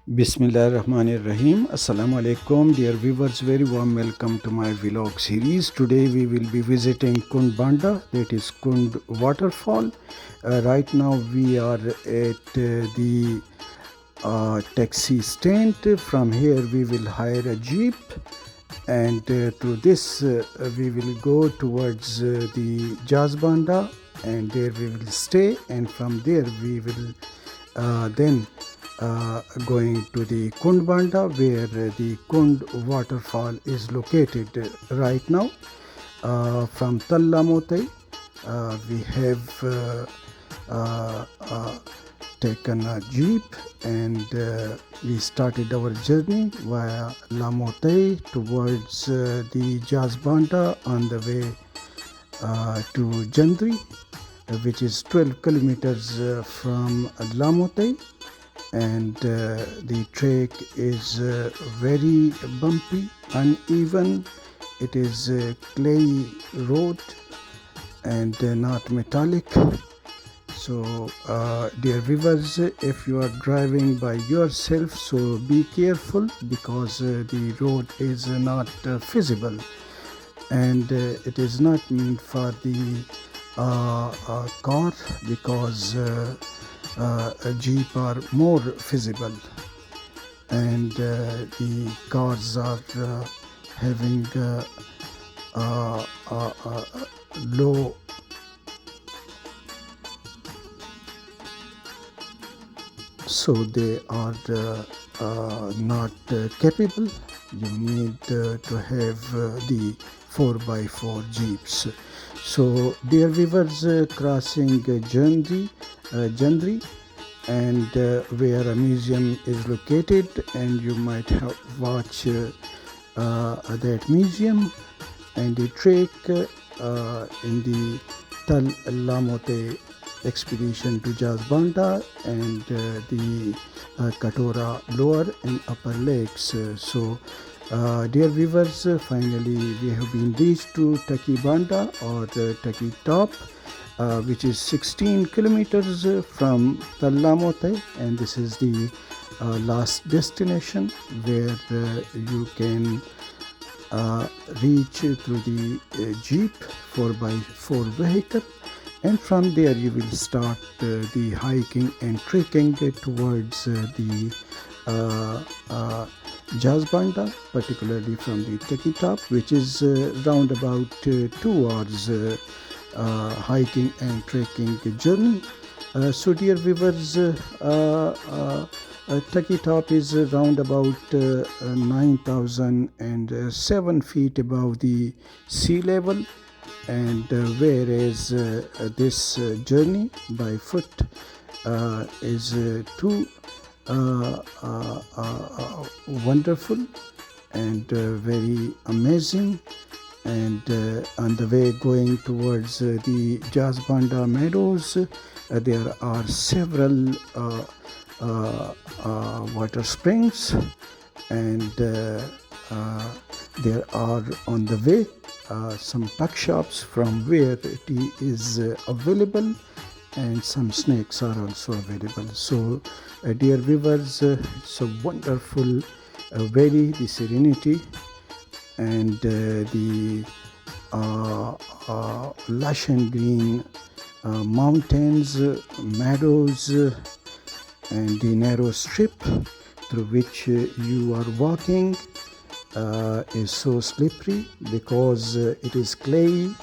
Bismillahirrahmanirrahim. Assalamu alaikum, dear viewers. Very warm welcome to my vlog series. Today we will be visiting Kund Banda, that is Kund WaterFall. Right now we are at the taxi stand. From here we will hire a jeep, and to this we will go towards the Banda, and there we will stay, and from there we will then going to the Kund Banda, where the Kund waterfall is located right now. From Lamothai, we have taken a jeep, and we started our journey via Lamothai towards the Banda on the way to Jandri, which is 12 kilometers from Lamothai. And the track is very bumpy, uneven. It is a clay road and not metallic. So dear viewers, if you are driving by yourself, so be careful, because the road is not feasible, and it is not meant for the car, because a jeep are more feasible, and the cars are having low so they are not capable. You need to have the 4x4 jeeps. So dear viewers, crossing Jandri, and where a museum is located, and you might have watched that museum, and the trek in the Tal Lamote expedition to Banda, and the Katora lower and upper lakes. So dear viewers, finally we have been reached to Banda, or TakkiTop, which is 16 kilometers from Lamothai, and this is the last destination where you can reach through the jeep 4x4 vehicle, and from there you will start the hiking and trekking towards the Banda, particularly from the TakkiTop, which is round about 2 hours hiking and trekking journey. So dear viewers, TakkiTop is around about 9,007 feet above the sea level, and whereas this journey by foot is too wonderful and very amazing. And on the way going towards the Banda meadows, there are several water springs, and there are on the way some tuck shops from where tea is available, and some snacks are also available. So dear viewers, it's a wonderful valley, the serenity, and the lush and green mountains, meadows, and the narrow strip through which you are walking is so slippery, because it is clay,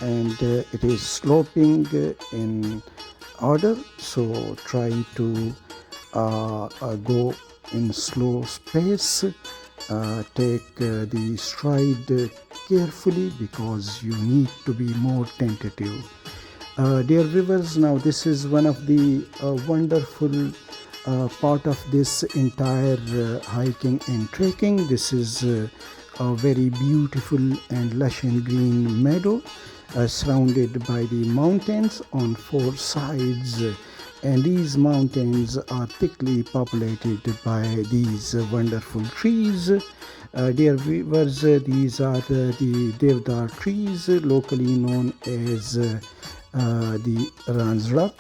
and it is sloping in order. So try to go in slow pace. Take the stride carefully, because you need to be more tentative. Dear viewers, now this is one of the wonderful part of this entire hiking and trekking. This is a very beautiful and lush and green meadow surrounded by the mountains on 4 sides, and these mountains are thickly populated by these wonderful trees. Dear viewers, these are the Devdar trees, locally known as the Ranzra,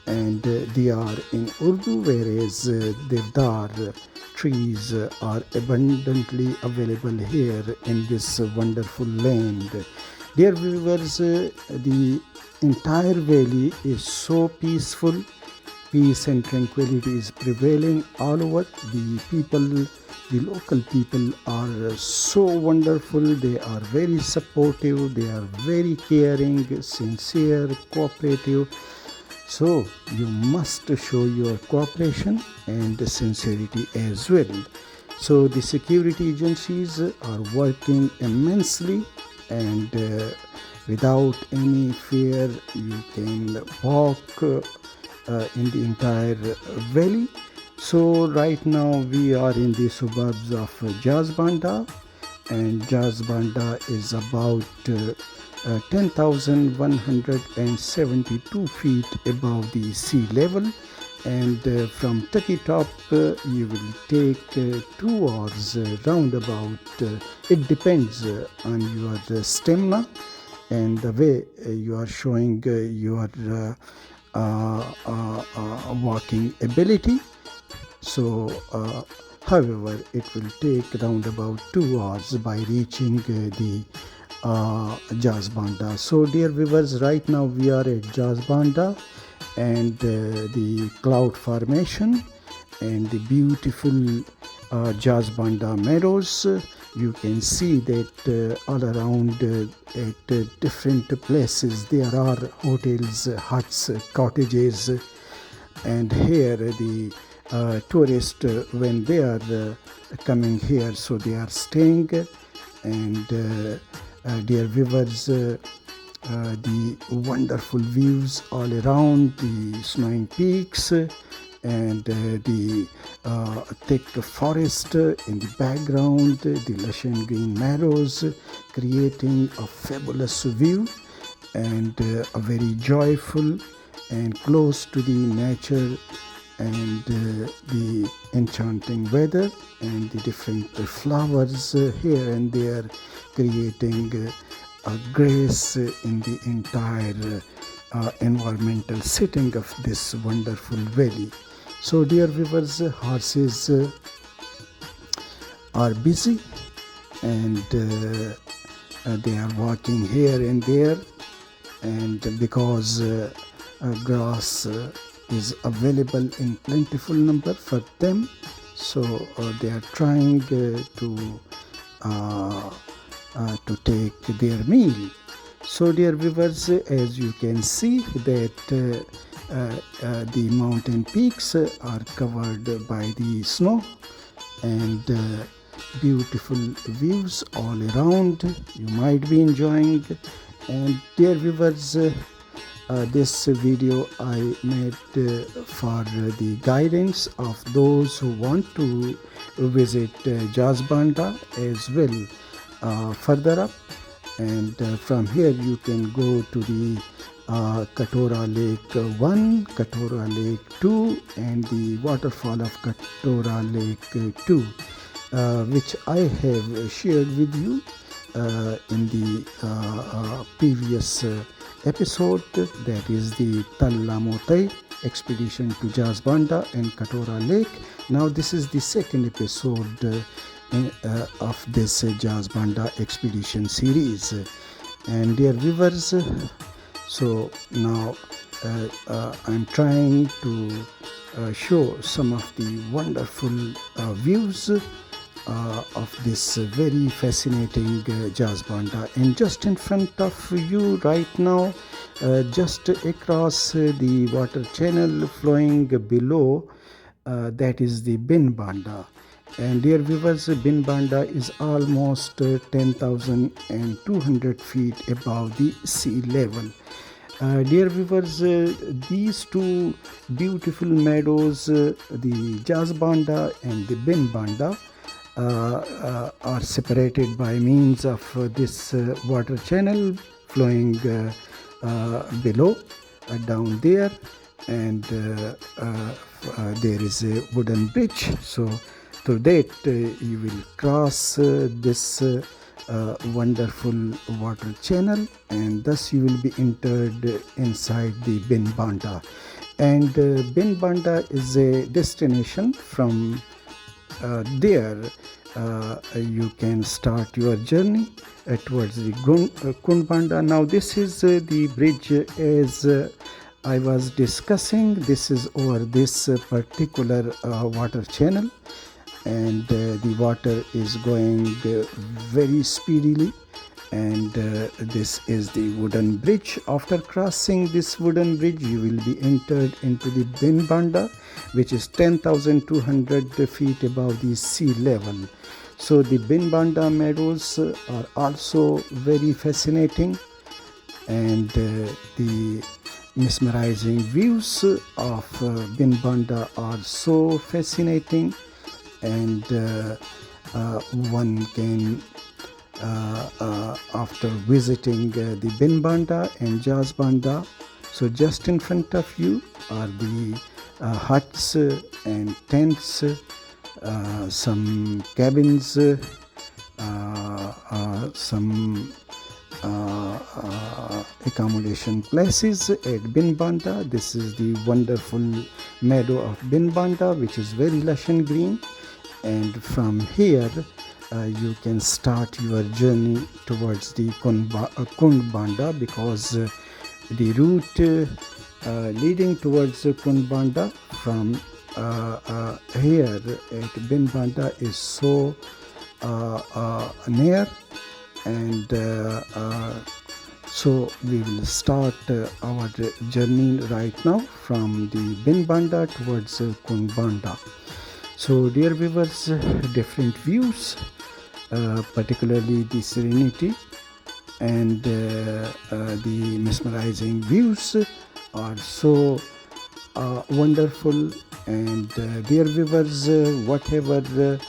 and they are in Urdu, whereas Devdar trees are abundantly available here in this wonderful land. Dear viewers, the entire valley is so peaceful. Peace and tranquility is prevailing all over. The local people are so wonderful. They are very supportive. They are very caring, sincere, cooperative. So you must show your cooperation and sincerity as well. So the security agencies are working immensely, and without any fear you can walk in the entire valley. So right now we are in the suburbs of Banda, and Banda is about 10,172 feet above the sea level, and from TakkiTop you will take 2 hours roundabout. It depends on your stamina and the way you are showing your walking ability. So however, it will take around about 2 hours by reaching the Banda. So dear viewers, right now we are at Banda, and the cloud formation and the beautiful Banda meadows. You can see that all around at different places there are hotels, huts, cottages, and here the tourists, when they are coming here, so they are staying. And dear viewers, the wonderful views all around, the snowing peaks, and the thick forest in the background, the lush and green meadows, creating a fabulous view, and a very joyful and close to the nature, and the enchanting weather, and the different flowers here and there, creating a grace in the entire environmental setting of this wonderful valley. So dear viewers, horses are busy, and they are walking here and there, and because grass is available in plentiful number for them, so they are trying to take their meal. So dear viewers, as you can see that the mountain peaks are covered by the snow, and beautiful views all around you might be enjoying. And dear viewers, this video I made for the guidance of those who want to visit Banda as well further up, and from here you can go to the Katora Lake 1, Katora Lake 2, and the waterfall of Katora Lake 2, which I have shared with you in the previous episode, that is the Lamothai expedition to Banda and Katora Lake. Now this is the second episode of this Banda expedition series. And dear viewers, so now I'm trying to show some of the wonderful views of this very fascinating Banda. And just in front of you right now, just across the water channel flowing below, that is the Banda. And dear viewers, Banda is almost 10,200 feet above the sea level. Dear viewers, these two beautiful meadows, the Banda and the Banda, are separated by means of this water channel flowing below, down there, and there is a wooden bridge. So through that you will cross this wonderful water channel, and thus you will be entered inside the Banda. And Banda is a destination. From there you can start your journey towards the Kund Banda. Now this is the bridge, as I was discussing. This is over this particular water channel, and the water is going very speedily, and this is the wooden bridge. After crossing this wooden bridge, you will be entered into the Banda, which is 10,200 feet above the sea level. So the Banda meadows are also very fascinating, and the mesmerizing views of Banda are so fascinating, and one can after visiting the Banda and Banda, so just in front of you are the huts and tents, some cabins, some accommodation places at Banda. This is the wonderful meadow of Banda, which is very lush and green, and from here you can start your journey towards the Kund Banda, because the route leading towards Kund Banda from here at Banda is so near, and so we will start our journey right now from the Banda towards Kund Banda. So dear viewers, different views, particularly the serenity and the mesmerizing views are so wonderful. And dear viewers, whatever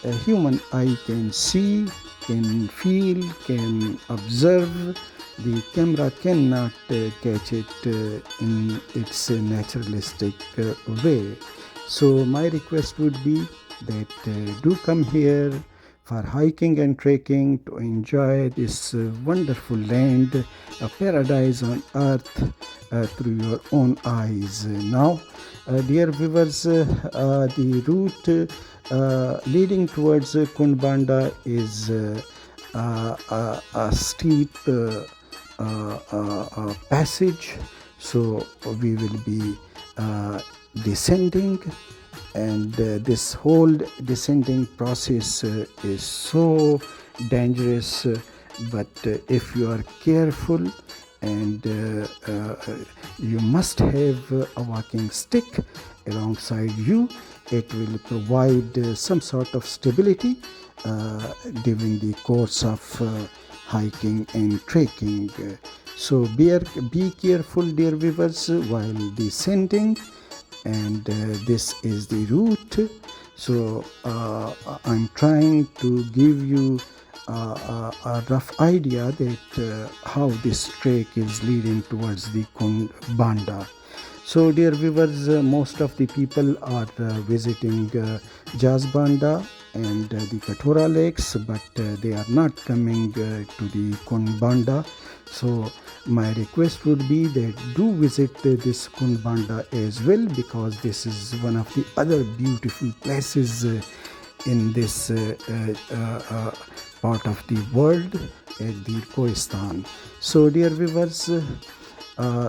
a human eye can see, can feel, can observe, the camera cannot catch it in its naturalistic way. So my request would be that do come here for hiking and trekking to enjoy this wonderful land, a paradise on earth, through your own eyes. Now, dear viewers, the route leading towards Kund Banda is a steep passage, so we will be descending, and this whole descending process is so dangerous, but if you are careful, and you must have a walking stick alongside you, it will provide some sort of stability during the course of hiking and trekking. So be careful, dear viewers, while descending, and this is the route. So I'm trying to give you a rough idea that how this trek is leading towards the Kund Banda. So dear viewers, most of the people are visiting Banda and the Kathora lakes, but they are not coming to the Kund Banda. So my request would be that do visit this Kund Banda as well, because this is one of the other beautiful places in this part of the world, at the Kohistan. So dear viewers,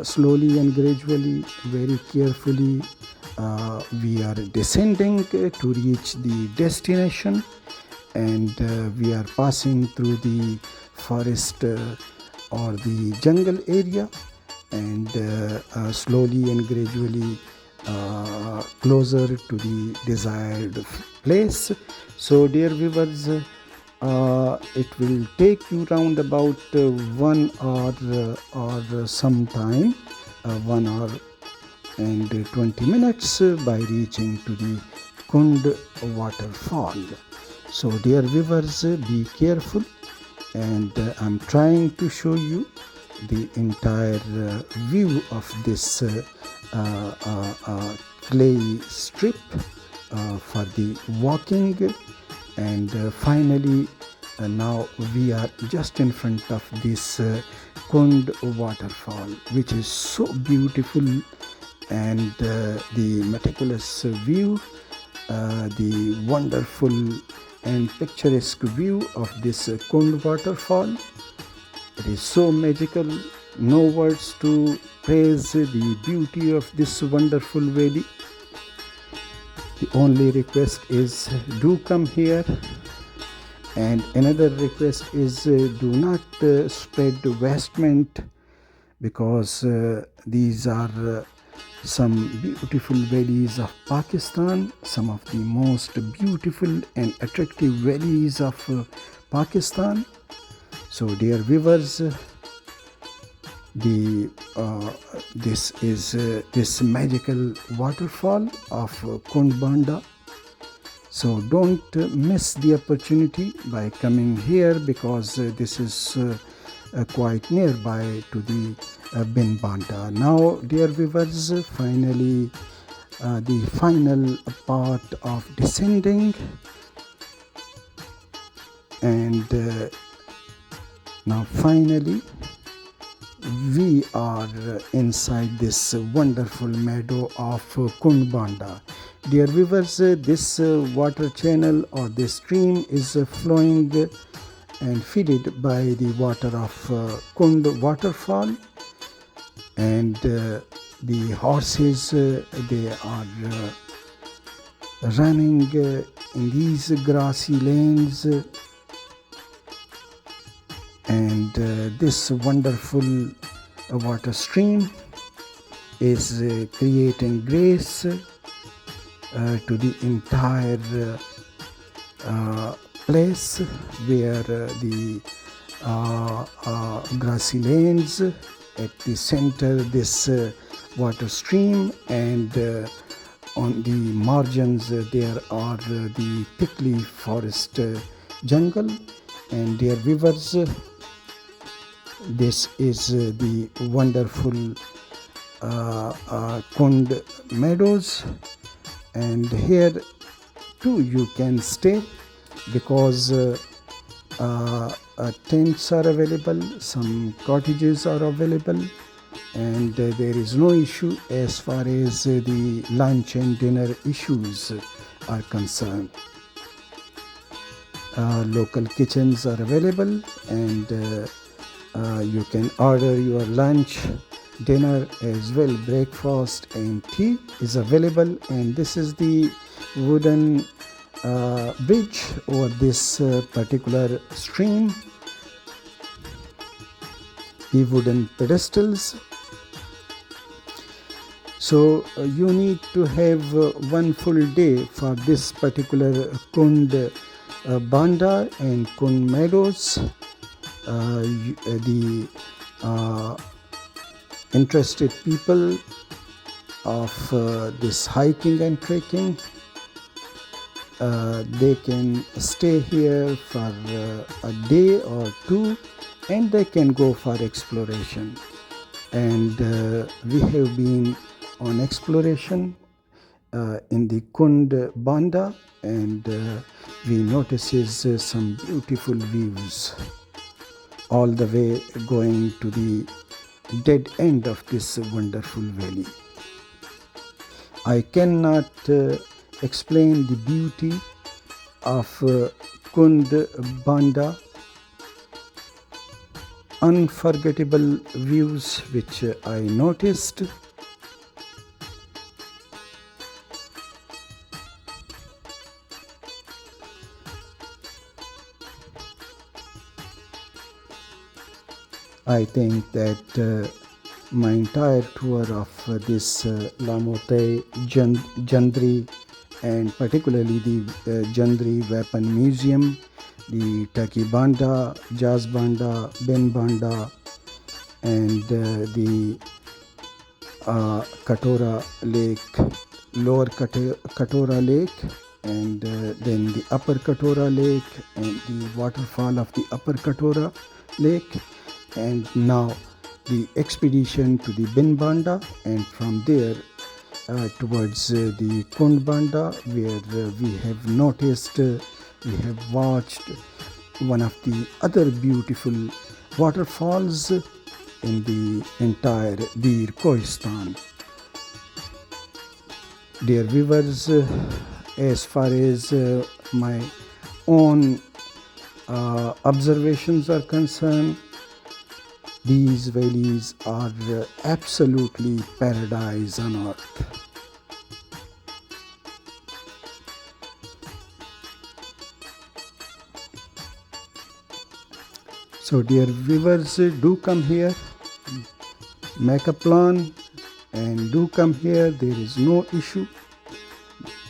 slowly and gradually, very carefully, we are descending to reach the destination, and we are passing through the forest or the jungle area, and slowly and gradually closer to the desired place. So dear viewers, it will take you round about 1 hour or some time, 1 hour and 20 minutes by reaching to the Kund WaterFall. So dear viewers, be careful, and I'm trying to show you the entire view of this clay strip for the walking, and finally now we are just in front of this Kund waterfall, which is so beautiful, and the meticulous view, the wonderful and picturesque view of this Kund waterfall. It is so magical, no words to praise the beauty of this wonderful valley. The only request is do come here, and another request is do not spread vestment, because these are some beautiful valleys of Pakistan, some of the most beautiful and attractive valleys of Pakistan. So dear viewers, this is this magical waterfall of Kund Banda. So don't miss the opportunity by coming here, because this is quite nearby to the Banda. Now, dear viewers, finally the final part of descending, and now finally we are inside this wonderful meadow of Kund Banda. Dear viewers, this water channel or this stream is flowing and fed by the water of Kund waterfall, and the horses they are running in these grassy lanes, and this wonderful water stream is creating grace to the entire place where the grassy lanes, at the center this water stream, and on the margins there are the thickly forest jungle. And dear viewers, this is the wonderful Kund meadows, and here too you can stay, because tents are available, some cottages are available, and there is no issue as far as the lunch and dinner issues are concerned. Local kitchens are available, and you can order your lunch, dinner as well. Breakfast and tea is available, and this is the wooden bridge over this particular stream, the wooden pedestals. So you need to have one full day for this particular Kund Banda and Kund meadows. The interested people of this hiking and trekking, they can stay here for a day or two, and they can go for exploration. And we have been on exploration in the Kund Banda, and we notices some beautiful views all the way going to the dead end of this wonderful valley. I cannot explain the beauty of Kund Banda. Unforgettable views which I noticed. I think that my entire tour of this Lamothai, Jandri, and particularly the Jandri Weapon Museum, the Banda, Jazz Banda, Banda, and the Katora Lake, Lower Katora Lake, and then the Upper Katora Lake, and the waterfall of the Upper Katora Lake, and now the expedition to the Banda, and from there towards the Kund Banda, where we have noticed, we have watched one of the other beautiful waterfalls in the entire Kohistan. Dear viewers, as far as my own observations are concerned, these valleys are absolutely paradise on earth. So dear viewers, do come here, make a plan and do come here. There is no issue,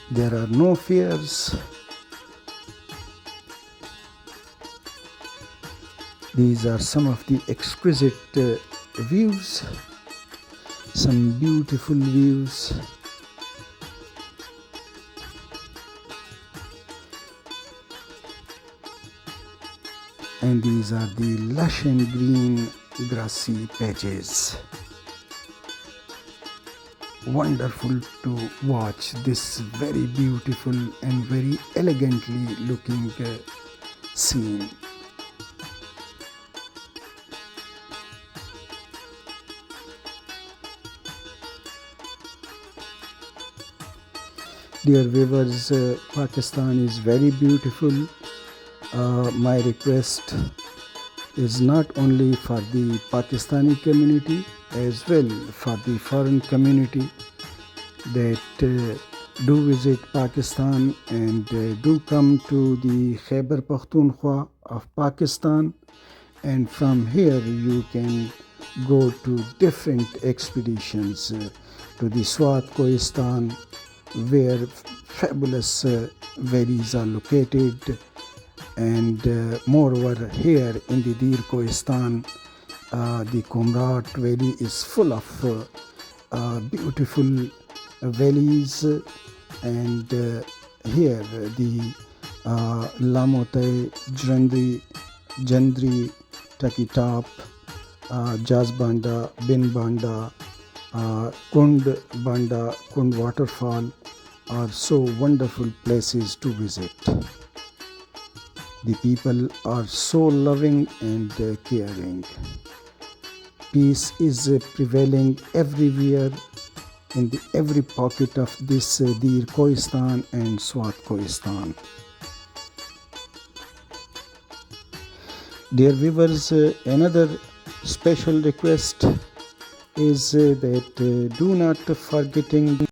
there are no fears. These are some of the exquisite views, some beautiful views. And these are the lush and green grassy patches. Wonderful to watch this very beautiful and very elegantly looking scene. Dear viewers, Pakistan is very beautiful. My request is not only for the Pakistani community as well for the foreign community that do visit Pakistan and do come to the Khyber Pakhtunkhwa of Pakistan, and from here you can go to different expeditions to the Swat Kohistan, where fabulous valleys are located. And moreover, here in the Dir Kohistan, the Kumrat Valley is full of beautiful valleys, and here the Lamothai, Jandri, TakkiTop, Banda, Banda, Kund, Banda, Kund WaterFall are so wonderful places to visit. The people are so loving and caring. Peace is prevailing everywhere in every pocket of this Dir Kohistan and Swat Kohistan. Dear viewers, another special request is that do not forgetting